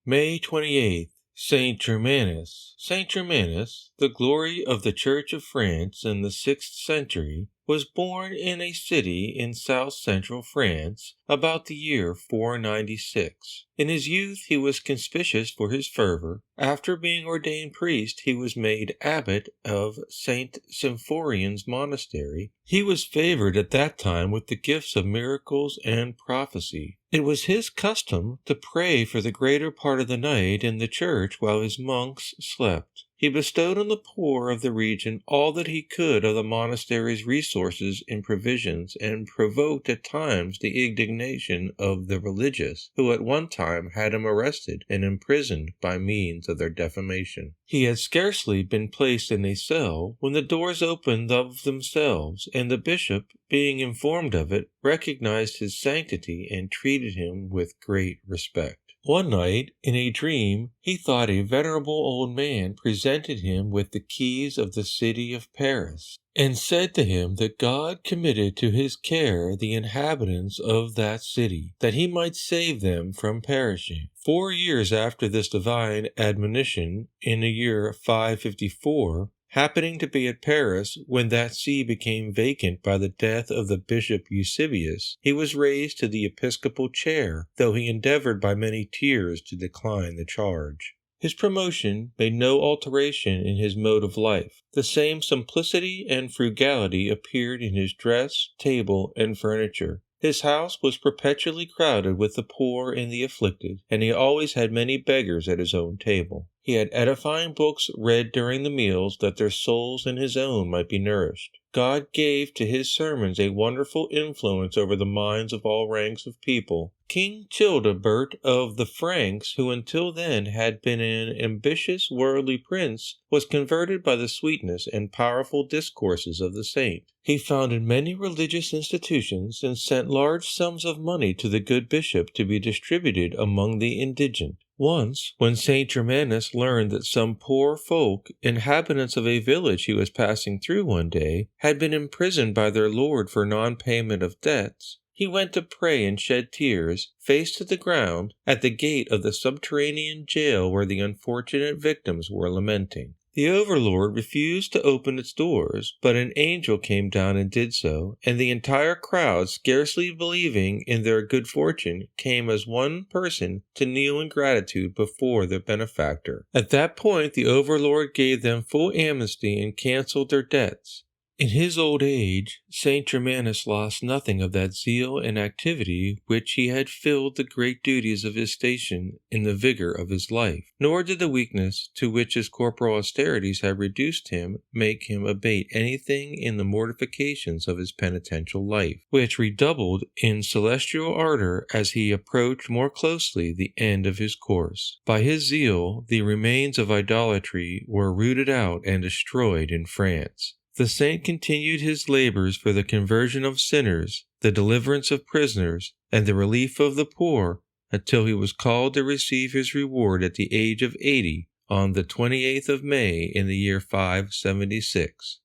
May 28th, Saint Germanus. Saint Germanus, the glory of the Church of France in the 6th century, was born in a city in south-central France about the year 496. In his youth he was conspicuous for his fervor. After being ordained priest, he was made abbot of St. Symphorian's monastery. He was favored at that time with the gifts of miracles and prophecy. It was his custom to pray for the greater part of the night in the church while his monks slept. He bestowed on the poor of the region all that he could of the monastery's resources and provisions, and provoked at times the indignation of the religious, who at one time had him arrested and imprisoned by means of their defamation. He had scarcely been placed in a cell when the doors opened of themselves, and the bishop, being informed of it, recognized his sanctity and treated him with great respect. One night, in a dream, he thought a venerable old man presented him with the keys of the city of Paris, and said to him that God committed to his care the inhabitants of that city, that he might save them from perishing. 4 years after this divine admonition, in the year 554, happening to be at Paris when that see became vacant by the death of the Bishop Eusebius, he was raised to the episcopal chair, though he endeavored by many tears to decline the charge. His promotion made no alteration in his mode of life. The same simplicity and frugality appeared in his dress, table, and furniture. His house was perpetually crowded with the poor and the afflicted, and he always had many beggars at his own table. He had edifying books read during the meals that their souls and his own might be nourished. God gave to his sermons a wonderful influence over the minds of all ranks of people. King Childebert of the Franks, who until then had been an ambitious worldly prince, was converted by the sweetness and powerful discourses of the saint. He founded many religious institutions and sent large sums of money to the good bishop to be distributed among the indigent. Once, when Saint Germanus learned that some poor folk, inhabitants of a village he was passing through one day, had been imprisoned by their lord for non-payment of debts, he went to pray and shed tears, face to the ground, at the gate of the subterranean jail where the unfortunate victims were lamenting. The overlord refused to open its doors, but an angel came down and did so, and the entire crowd, scarcely believing in their good fortune, came as one person to kneel in gratitude before their benefactor. At that point the overlord gave them full amnesty and cancelled their debts. In his old age, Saint Germanus lost nothing of that zeal and activity which he had filled the great duties of his station in the vigor of his life, nor did the weakness to which his corporal austerities had reduced him make him abate anything in the mortifications of his penitential life, which redoubled in celestial ardor as he approached more closely the end of his course. By his zeal, the remains of idolatry were rooted out and destroyed in France. The saint continued his labors for the conversion of sinners, the deliverance of prisoners, and the relief of the poor, until he was called to receive his reward at the age of 80 on the 28th of May in the year 576.